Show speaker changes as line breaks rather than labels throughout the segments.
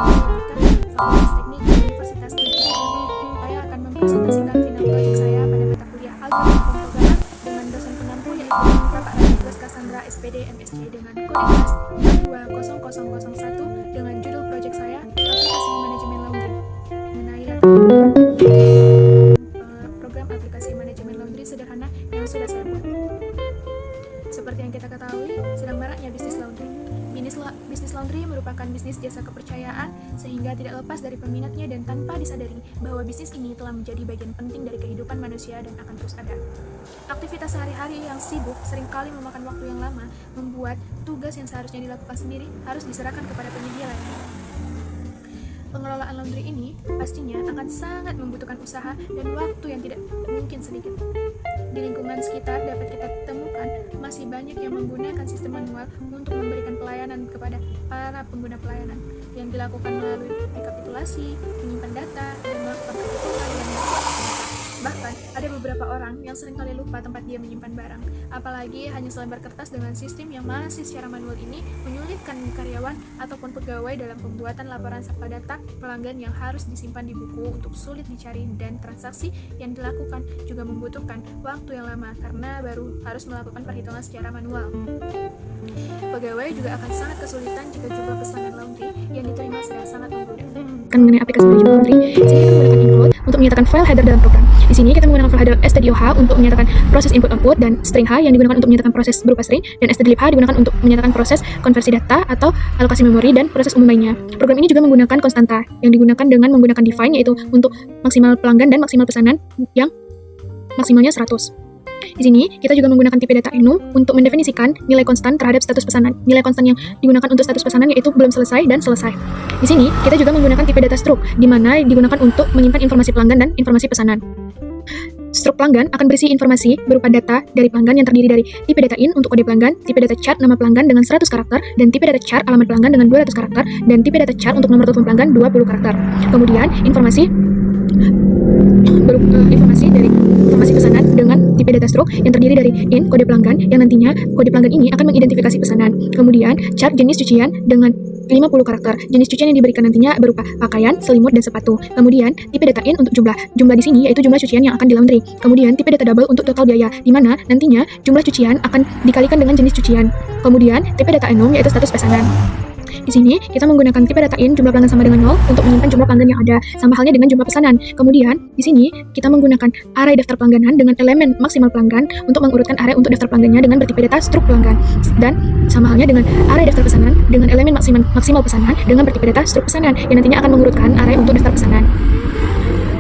Fakultas Teknik Universitas Negeri. Saya akan mempresentasikan final proyek saya pada mata kuliah Algoritma Pemrograman dengan dosen penampu yaitu Bapak Raditya Cassandra SPD MSc dengan kode kelas 20001 dengan judul proyek saya Aplikasi Manajemen Laundry mengenai program aplikasi manajemen laundry sederhana yang sudah saya buat. Seperti yang kita ketahui, sedang maraknya bisnis laundry. Bisnis laundry merupakan bisnis jasa kepercayaan sehingga tidak lepas dari peminatnya dan tanpa disadari bahwa bisnis ini telah menjadi bagian penting dari kehidupan manusia dan akan terus ada. Aktivitas sehari-hari yang sibuk seringkali memakan waktu yang lama membuat tugas yang seharusnya dilakukan sendiri harus diserahkan kepada penyedia lainnya. Pengelolaan laundry ini pastinya akan sangat membutuhkan usaha dan waktu yang tidak mungkin sedikit. Di lingkungan sekitar dapat kita temukan masih banyak yang menggunakan sistem manual untuk memberikan pelayanan kepada para pengguna pelayanan yang dilakukan melalui rekapitulasi, menyimpan data, dan melakukan perhitungan yang bahkan ada beberapa orang yang seringkali lupa tempat dia menyimpan barang. Apalagi hanya selembar kertas dengan sistem yang masih secara manual ini menyulitkan karyawan ataupun pegawai dalam pembuatan laporan serta data pelanggan yang harus disimpan di buku untuk sulit dicari, dan transaksi yang dilakukan juga membutuhkan waktu yang lama karena baru harus melakukan perhitungan secara manual. Pegawai juga akan sangat kesulitan jika jumlah pesanan laundry yang diterima sedang sangat membludak.
Mengenai aplikasi manajemen laundry, di sini kita menggunakan include untuk menyatakan file header dalam program. Di sini kita menggunakan file header stdio.h untuk menyatakan proses input output, dan string h yang digunakan untuk menyatakan proses berupa string, dan stdlib h digunakan untuk menyatakan proses konversi data atau alokasi memori dan proses umum lainnya. Program ini juga menggunakan konstanta yang digunakan dengan menggunakan define, yaitu untuk maksimal pelanggan dan maksimal pesanan yang maksimalnya 100. Di sini, kita juga menggunakan tipe data enum untuk mendefinisikan nilai konstan terhadap status pesanan. Nilai konstan yang digunakan untuk status pesanan yaitu belum selesai dan selesai. Di sini, kita juga menggunakan tipe data struct, di mana digunakan untuk menyimpan informasi pelanggan dan informasi pesanan. Struct pelanggan akan berisi informasi berupa data dari pelanggan yang terdiri dari tipe data in untuk kode pelanggan, tipe data chart nama pelanggan dengan 100 karakter, dan tipe data chart alamat pelanggan dengan 200 karakter, dan tipe data chart untuk nomor telepon pelanggan 20 karakter. Kemudian, informasi dari informasi pesanan dengan tipe data struct yang terdiri dari in kode pelanggan, yang nantinya kode pelanggan ini akan mengidentifikasi pesanan. Kemudian chart jenis cucian dengan 50 karakter. Jenis cucian yang diberikan nantinya berupa pakaian, selimut, dan sepatu. Kemudian tipe data in untuk jumlah. Jumlah di sini yaitu jumlah cucian yang akan di laundry. Kemudian tipe data double untuk total biaya, di mana nantinya jumlah cucian akan dikalikan dengan jenis cucian. Kemudian tipe data enum yaitu status pesanan. Di sini kita menggunakan tipe data in jumlah pelanggan sama dengan 0 untuk menyimpan jumlah pelanggan yang ada, sama halnya dengan jumlah pesanan. Kemudian di sini kita menggunakan array daftar pelangganan dengan elemen maksimal pelanggan untuk mengurutkan array untuk daftar pelanggannya dengan bertipe data struct pelanggan, dan sama halnya dengan array daftar pesanan dengan elemen maksimal pesanan dengan bertipe data struct pesanan yang nantinya akan mengurutkan array untuk daftar pesanan.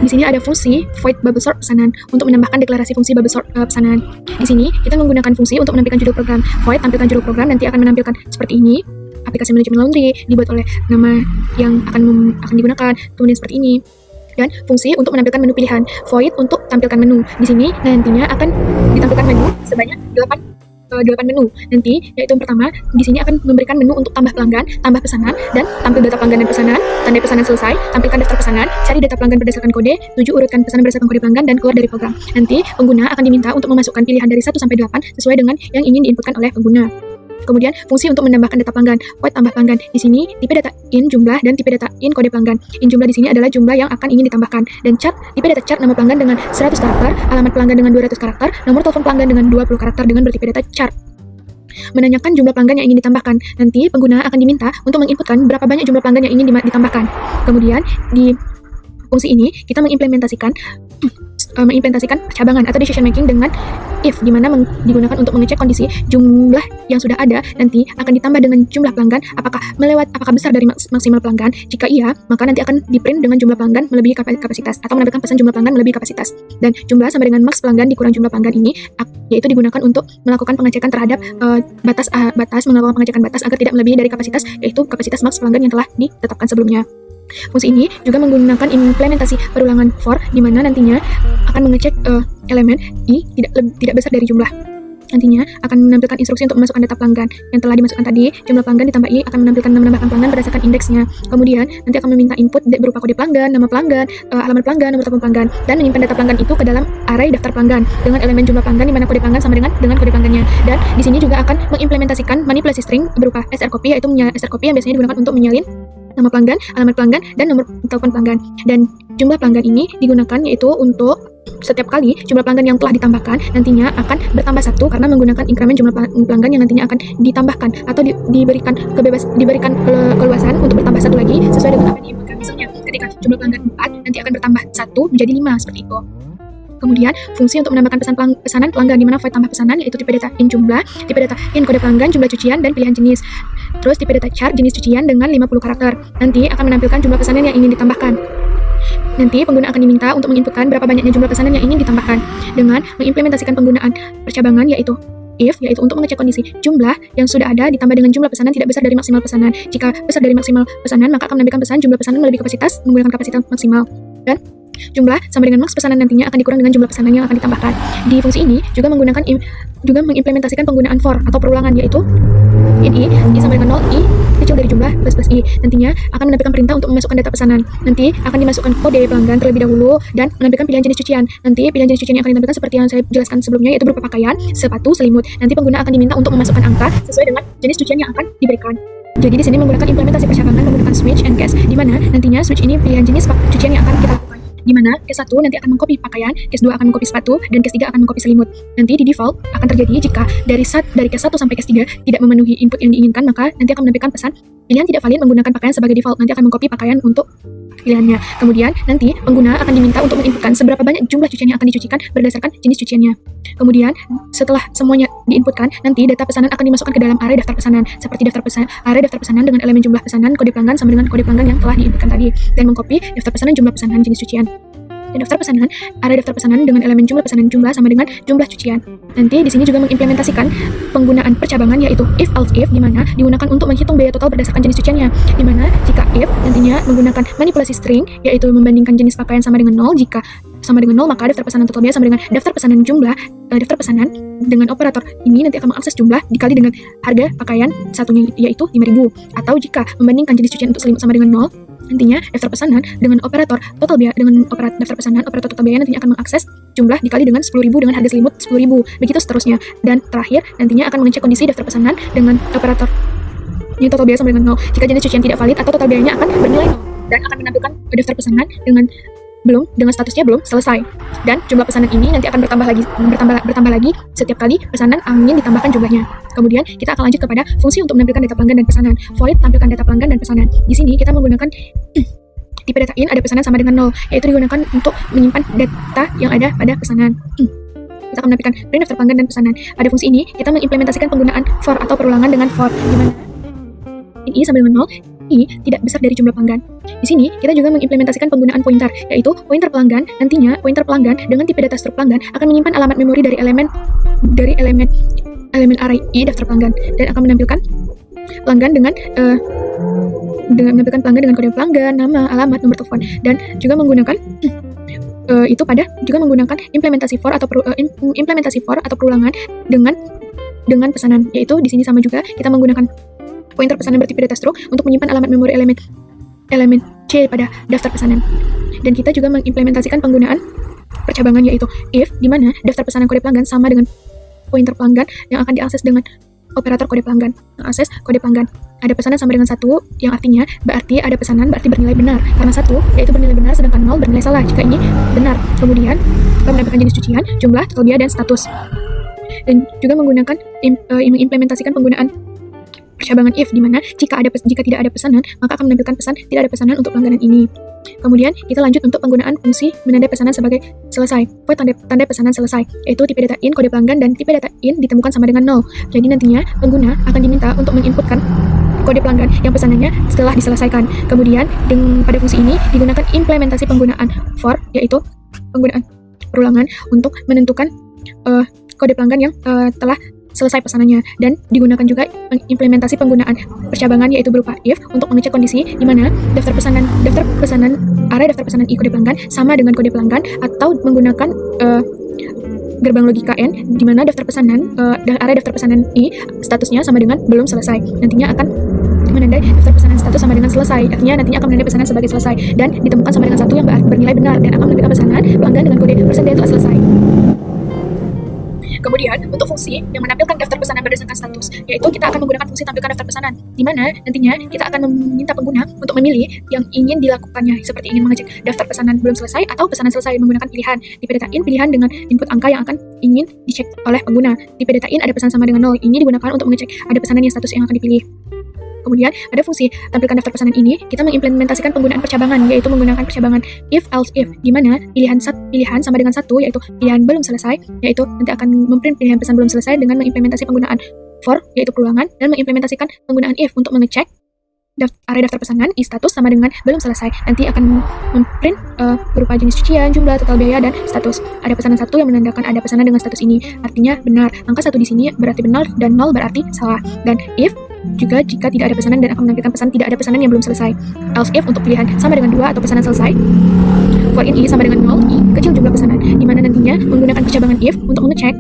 Di sini ada fungsi void bubble sort pesanan untuk menambahkan deklarasi fungsi bubble sort pesanan. Di sini kita menggunakan fungsi untuk menampilkan judul program. Void tampilkan judul program nanti akan menampilkan seperti ini. Aplikasi manajemen laundry dibuat oleh nama yang akan digunakan, kemudian seperti ini. Dan fungsi untuk menampilkan menu pilihan, void untuk tampilkan menu. Di sini nantinya akan ditampilkan menu sebanyak 8 menu. Nanti yaitu yang pertama, di sini akan memberikan menu untuk tambah pelanggan, tambah pesanan, dan tampil data pelanggan dan pesanan, tanda pesanan selesai, tampilkan daftar pesanan, cari data pelanggan berdasarkan kode, 7 urutkan pesanan berdasarkan kode pelanggan, dan keluar dari program. Nanti pengguna akan diminta untuk memasukkan pilihan dari 1 sampai 8 sesuai dengan yang ingin diinputkan oleh pengguna. Kemudian fungsi untuk menambahkan data pelanggan, void tambah pelanggan. Di sini tipe data in jumlah dan tipe data in kode pelanggan. In jumlah di sini adalah jumlah yang akan ingin ditambahkan, dan chart tipe data chart nama pelanggan dengan 100 karakter, alamat pelanggan dengan 200 karakter, nomor telepon pelanggan dengan 20 karakter dengan bertipe data chart. Menanyakan jumlah pelanggan yang ingin ditambahkan. Nanti pengguna akan diminta untuk menginputkan berapa banyak jumlah pelanggan yang ingin ditambahkan. Kemudian di fungsi ini kita mengimplementasikan cabangan atau decision making dengan if, di mana digunakan untuk mengecek kondisi jumlah yang sudah ada nanti akan ditambah dengan jumlah pelanggan apakah besar dari maksimal pelanggan. Jika iya, maka nanti akan di-print dengan jumlah pelanggan melebihi kapasitas atau menampilkan pesan jumlah pelanggan melebihi kapasitas. Dan jumlah sama dengan max pelanggan dikurang jumlah pelanggan ini yaitu digunakan untuk melakukan pengecekan terhadap melakukan pengecekan batas agar tidak melebihi dari kapasitas, yaitu kapasitas max pelanggan yang telah ditetapkan sebelumnya. Fungsi ini juga menggunakan implementasi perulangan for, di mana nantinya akan mengecek elemen di tidak besar dari jumlah. Nantinya akan menampilkan instruksi untuk memasukkan data pelanggan yang telah dimasukkan tadi. Jumlah pelanggan ditambah i akan menambahkan pelanggan berdasarkan indeksnya. Kemudian nanti akan meminta input berupa kode pelanggan, nama pelanggan, alamat pelanggan, nomor telepon pelanggan, dan menyimpan data pelanggan itu ke dalam array daftar pelanggan dengan elemen jumlah pelanggan di mana kode pelanggan sama dengan kode pelanggannya. Dan di sini juga akan mengimplementasikan manipulasi string berupa strcopy, yaitu strcopy yang biasanya digunakan untuk menyalin nama pelanggan, alamat pelanggan, dan nomor telepon pelanggan. Dan jumlah pelanggan ini digunakan yaitu untuk setiap kali jumlah pelanggan yang telah ditambahkan nantinya akan bertambah 1 karena menggunakan increment jumlah pelanggan yang nantinya akan ditambahkan atau diberikan keluasan untuk bertambah 1 lagi sesuai dengan apa yang diinginkan. Misalnya ketika jumlah pelanggan 4 nanti akan bertambah 1 menjadi 5 seperti itu. Kemudian fungsi untuk menambahkan pesanan pelanggan di mana void tambah pesanan yaitu tipe data in jumlah, tipe data in kode pelanggan, jumlah cucian, dan pilihan jenis. Terus tipe data chart jenis cucian dengan 50 karakter. Nanti akan menampilkan jumlah pesanan yang ingin ditambahkan. Nanti pengguna akan diminta untuk menginputkan berapa banyaknya jumlah pesanan yang ingin ditambahkan dengan mengimplementasikan penggunaan percabangan yaitu if, yaitu untuk mengecek kondisi jumlah yang sudah ada ditambah dengan jumlah pesanan tidak besar dari maksimal pesanan. Jika besar dari maksimal pesanan, maka akan menampilkan pesan jumlah pesanan melebihi kapasitas menggunakan kapasitas maksimal. Dan jumlah sama dengan max pesanan nantinya akan dikurang dengan jumlah pesanan yang akan ditambahkan. Di fungsi ini juga mengimplementasikan penggunaan for atau perulangan yaitu in i sama dengan 0 i kecil dari jumlah plus i. Nantinya akan menampilkan perintah untuk memasukkan data pesanan. Nanti akan dimasukkan kode pelanggan terlebih dahulu dan menampilkan pilihan jenis cucian. Nanti pilihan jenis cucian yang akan ditampilkan seperti yang saya jelaskan sebelumnya yaitu berupa pakaian, sepatu, selimut. Nanti pengguna akan diminta untuk memasukkan angka sesuai dengan jenis cucian yang akan diberikan. Jadi di sini menggunakan implementasi percabangan menggunakan switch and case, di mana nantinya switch ini pilihan jenis cucian yang akan kita lakukan. Di mana case 1 nanti akan mengcopy pakaian, case 2 akan mengcopy sepatu, dan case 3 akan mengcopy selimut. Nanti di default akan terjadi jika dari case 1 sampai case 3 tidak memenuhi input yang diinginkan, maka nanti akan menampilkan pesan pilihan tidak valid menggunakan pakaian sebagai default. Nanti akan mengcopy pakaian untuk pilihannya. Kemudian nanti pengguna akan diminta untuk menginputkan seberapa banyak jumlah cucian yang akan dicucikan berdasarkan jenis cuciannya. Kemudian setelah semuanya diinputkan, nanti data pesanan akan dimasukkan ke dalam array daftar pesanan seperti array daftar pesanan dengan elemen jumlah pesanan, kode pelanggan sama dengan kode pelanggan yang telah diinputkan tadi, dan mengcopy daftar pesanan jumlah pesanan jenis cucian. Dan daftar pesanan, array daftar pesanan dengan elemen jumlah pesanan jumlah sama dengan jumlah cucian. Nanti di sini juga mengimplementasikan penggunaan percabangan yaitu if else if, di mana digunakan untuk menghitung biaya total berdasarkan jenis cuciannya. Di mana jika if nantinya menggunakan manipulasi string yaitu membandingkan jenis pakaian sama dengan 0, jika sama dengan 0 maka daftar pesanan total biaya sama dengan daftar pesanan jumlah daftar pesanan dengan operator ini nanti akan mengakses jumlah dikali dengan harga pakaian satunya yaitu 5.000. Atau jika membandingkan jenis cucian untuk selimut sama dengan 0, nantinya daftar pesanan dengan operator total biaya dengan daftar pesanan operator total biaya nantinya akan mengakses jumlah dikali dengan 10.000 dengan harga selimut 10.000, begitu seterusnya. Dan terakhir nantinya akan mengecek kondisi daftar pesanan dengan operator yang total biaya sama dengan 0. Jika jenis cucian tidak valid atau total biayanya akan bernilai 0 dan akan menampilkan daftar pesanan dengan statusnya belum selesai. Dan jumlah pesanan ini nanti akan bertambah lagi setiap kali pesanan ingin ditambahkan jumlahnya. Kemudian kita akan lanjut kepada fungsi untuk menampilkan data pelanggan dan pesanan. Void tampilkan data pelanggan dan pesanan. Di sini kita menggunakan tipe data in ada pesanan sama dengan 0, yaitu digunakan untuk menyimpan data yang ada pada pesanan. Kita akan menampilkan print daftar pelanggan dan pesanan. Pada fungsi ini kita mengimplementasikan penggunaan for atau perulangan dengan for, di mana in i sama dengan 0 i tidak besar dari jumlah pelanggan. Di sini kita juga mengimplementasikan penggunaan pointer, yaitu pointer pelanggan. Nantinya pointer pelanggan dengan tipe data struk pelanggan akan menyimpan alamat memori dari elemen array i daftar pelanggan dan akan menampilkan pelanggan dengan menampilkan pelanggan dengan kode pelanggan, nama, alamat, nomor telepon, dan juga menggunakan menggunakan implementasi for atau perulangan dengan pesanan, yaitu di sini sama juga kita menggunakan pointer pesanan bertipe data struct untuk menyimpan alamat memori elemen C pada daftar pesanan. Dan kita juga mengimplementasikan penggunaan percabangan yaitu if, di mana daftar pesanan kode pelanggan sama dengan pointer pelanggan yang akan diakses dengan operator kode pelanggan. Mengakses kode pelanggan ada pesanan sama dengan 1, yang artinya berarti ada pesanan berarti bernilai benar, karena 1 yaitu bernilai benar sedangkan 0 bernilai salah jika ini benar. Kemudian kita mendapatkan jenis cucian, jumlah, total biaya, dan status. Dan juga menggunakan mengimplementasikan penggunaan percabangan if, di mana jika tidak ada pesanan maka akan menampilkan pesan tidak ada pesanan untuk pelangganan ini. Kemudian kita lanjut untuk penggunaan fungsi menandai pesanan sebagai selesai. Void tandai pesanan selesai, yaitu tipe data in kode pelanggan dan tipe data in ditemukan sama dengan 0. Jadi nantinya pengguna akan diminta untuk menginputkan kode pelanggan yang pesanannya setelah diselesaikan. Kemudian pada fungsi ini digunakan implementasi penggunaan for, yaitu penggunaan perulangan untuk menentukan kode pelanggan yang telah selesai pesanannya, dan digunakan juga implementasi penggunaan percabangan yaitu berupa if untuk mengecek kondisi di mana daftar pesanan array daftar pesanan i kode pelanggan sama dengan kode pelanggan, atau menggunakan gerbang logika n di mana daftar pesanan array daftar pesanan i statusnya sama dengan belum selesai. Nantinya akan menandai daftar pesanan status sama dengan selesai, artinya nantinya akan menandai pesanan sebagai selesai dan ditemukan sama dengan 1 yang bernilai benar, dan akan menampilkan pesanan pelanggan dengan kode persen dia telah selesai. Kemudian, untuk fungsi yang menampilkan daftar pesanan berdasarkan status, yaitu kita akan menggunakan fungsi tampilkan daftar pesanan, di mana nantinya kita akan meminta pengguna untuk memilih yang ingin dilakukannya, seperti ingin mengecek daftar pesanan belum selesai atau pesanan selesai menggunakan pilihan. Tipe data in pilihan dengan input angka yang akan ingin dicek oleh pengguna. Tipe data in ada pesan sama dengan 0. Ini digunakan untuk mengecek ada pesanan yang status yang akan dipilih. Kemudian ada fungsi tampilkan daftar pesanan ini, kita mengimplementasikan penggunaan percabangan, yaitu menggunakan percabangan if else if, di mana pilihan sama dengan 1, yaitu pilihan belum selesai, yaitu nanti akan memprint pilihan pesan belum selesai dengan mengimplementasi penggunaan for, yaitu perulangan, dan mengimplementasikan penggunaan if untuk mengecek area daftar pesanan i status sama dengan belum selesai. Nanti akan memprint berupa jenis cucian, jumlah, total biaya, dan status. Ada pesanan 1 yang menandakan ada pesanan dengan status ini, artinya benar. Angka 1 di sini berarti benar dan 0 berarti salah. Dan if juga jika tidak ada pesanan dan akan menampilkan pesan tidak ada pesanan yang belum selesai. Else if untuk pilihan sama dengan 2 atau pesanan selesai. For in i sama dengan 0, i kecil jumlah pesanan, di mana nantinya menggunakan percabangan if untuk mengecek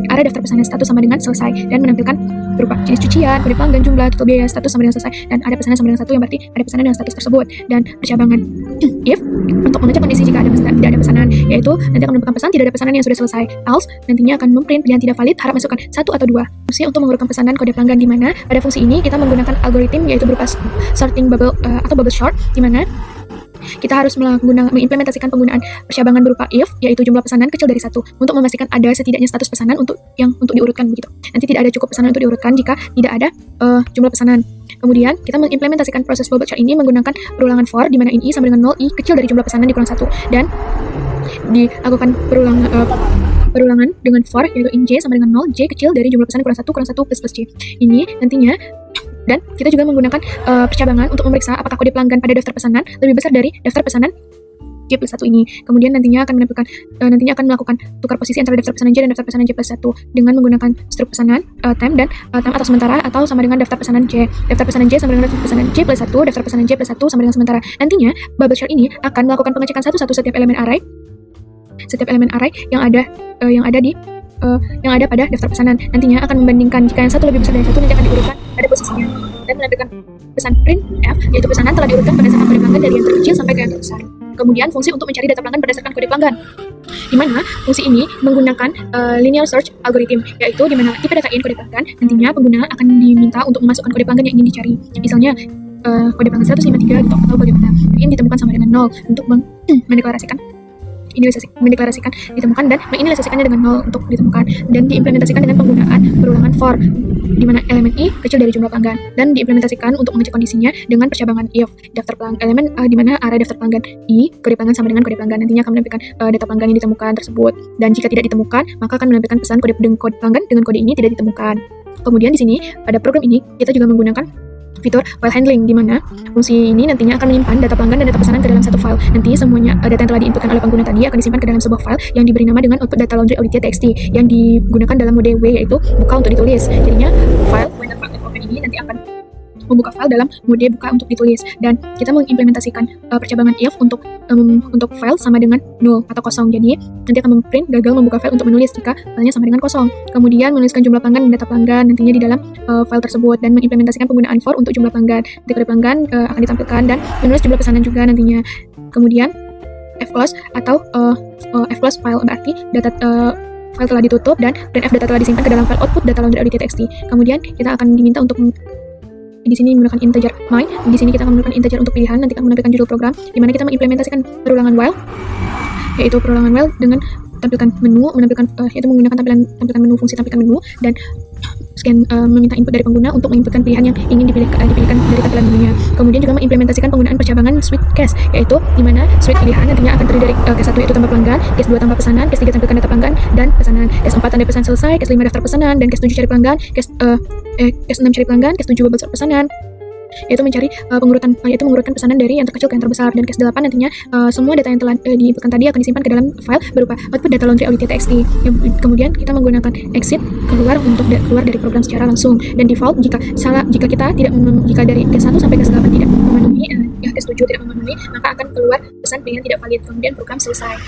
area daftar pesanan status sama dengan selesai dan menampilkan berupa jenis cucian, kode pelanggan, jumlah, total biaya, status sama dengan selesai, dan ada pesanan sama dengan 1 yang berarti ada pesanan dengan status tersebut. Dan percabangan if untuk mengecek kondisi jika tidak ada pesanan, yaitu nanti akan menentukan pesan tidak ada pesanan yang sudah selesai. Else nantinya akan memprint pilihan tidak valid, harap masukkan 1 atau 2. Fungsi untuk mengurutkan pesanan kode pelanggan, di mana pada fungsi ini kita menggunakan algoritma yaitu berupa sorting bubble atau bubble sort, di mana kita harus mengimplementasikan penggunaan percabangan berupa if, yaitu jumlah pesanan kecil dari 1, untuk memastikan ada setidaknya status pesanan untuk diurutkan begitu. Nanti tidak ada cukup pesanan untuk diurutkan jika tidak ada jumlah pesanan. Kemudian kita mengimplementasikan proses bubble chart ini menggunakan perulangan for, di mana in i sama dengan 0, i kecil dari jumlah pesanan dikurang 1, dan dilakukan perulangan dengan for, yaitu in j sama dengan 0, j kecil dari jumlah pesanan kurang 1 plus j. Ini nantinya, dan kita juga menggunakan percabangan untuk memeriksa apakah kode pelanggan pada daftar pesanan lebih besar dari daftar pesanan J plus 1 ini. Kemudian nantinya akan melakukan tukar posisi antara daftar pesanan J dan daftar pesanan J plus 1 dengan menggunakan struk pesanan temp dan temp atau sementara atau sama dengan daftar pesanan J. Daftar pesanan J sama dengan daftar pesanan J plus 1, daftar pesanan J plus 1 sama dengan sementara. Nantinya bubble chart ini akan melakukan pengecekan satu-satu setiap elemen array yang ada pada daftar pesanan. Nantinya akan membandingkan jika yang satu lebih besar dari satu, nanti akan diurutkan pada posisinya dan menampilkan pesan printf, yaitu pesanan telah diurutkan berdasarkan kode pelanggan dari yang terkecil sampai ke yang terbesar. Kemudian fungsi untuk mencari data pelanggan berdasarkan kode pelanggan, di mana fungsi ini menggunakan linear search algorithm, yaitu di mana tipe data in kode pelanggan, nantinya pengguna akan diminta untuk memasukkan kode pelanggan yang ingin dicari. Misalnya kode pelanggan 153 gitu, atau bagaimana in ditemukan sama dengan 0 untuk mendeklarasikan ditemukan dan menginisialisasikannya dengan 0 untuk ditemukan, dan diimplementasikan dengan penggunaan perulangan for, di mana elemen i kecil dari jumlah pelanggan, dan diimplementasikan untuk mengecek kondisinya dengan percabangan if daftar pelanggan elemen di mana area daftar pelanggan i kode pelanggan sama dengan kode pelanggan, nantinya akan menampilkan data pelanggan yang ditemukan tersebut, dan jika tidak ditemukan maka akan menampilkan pesan kode pelanggan dengan kode ini tidak ditemukan. Kemudian di sini pada program ini kita juga menggunakan fitur file handling, di mana fungsi ini nantinya akan menyimpan data pelanggan dan data pesanan ke dalam satu file. Nanti semuanya data yang telah diinputkan oleh pengguna tadi akan disimpan ke dalam sebuah file yang diberi nama dengan output data laundry audit.txt yang digunakan dalam mode W, yaitu buka untuk ditulis. Jadinya file ini nanti akan membuka file dalam mode buka untuk ditulis, dan kita mengimplementasikan percabangan if untuk file sama dengan 0 atau kosong. Jadi nanti akan memprint gagal membuka file untuk menulis jika filenya sama dengan kosong. Kemudian menuliskan jumlah pelanggan dan data pelanggan nantinya di dalam file tersebut, dan mengimplementasikan penggunaan for untuk jumlah pelanggan. Nanti kode pelanggan akan ditampilkan dan menulis jumlah pesanan juga nantinya. Kemudian fclose atau fclose file berarti data file telah ditutup dan printf data telah disimpan ke dalam file output data laundry audit.txt. Kemudian kita akan diminta untuk di sini menggunakan integer my. Di sini kita akan menggunakan integer untuk pilihan, nanti akan menampilkan judul program, di mana kita mengimplementasikan perulangan while, yaitu perulangan while dengan tampilkan menu, yaitu menggunakan tampilan menu, fungsi tampilkan menu, dan meminta input dari pengguna untuk menginputkan pilihan yang ingin dipilihkan dari tampilan menunya. Kemudian juga mengimplementasikan penggunaan percabangan switch case, yaitu di mana switch pilihan nantinya akan terdiri dari case 1 yaitu tanpa pelanggan, case 2 tanpa pesanan, case 3 tampilkan data pelanggan dan pesanan, case 4 tanda pesan selesai, case 5 daftar pesanan, dan case 7 cari pelanggan, case 6 cari pelanggan, case 7 bubble pesanan, yaitu mengurutkan pesanan dari yang terkecil ke yang terbesar. Dan case 8 nantinya semua data yang telah diinputkan tadi akan disimpan ke dalam file berupa output data laundry audit.txt. Kemudian kita menggunakan exit keluar untuk keluar dari program secara langsung, dan default jika dari case 1 sampai case 8 tidak memenuhi, case 7 tidak memenuhi, maka akan keluar pesan pilihan tidak valid. Kemudian program selesai.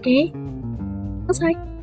Oke, selesai.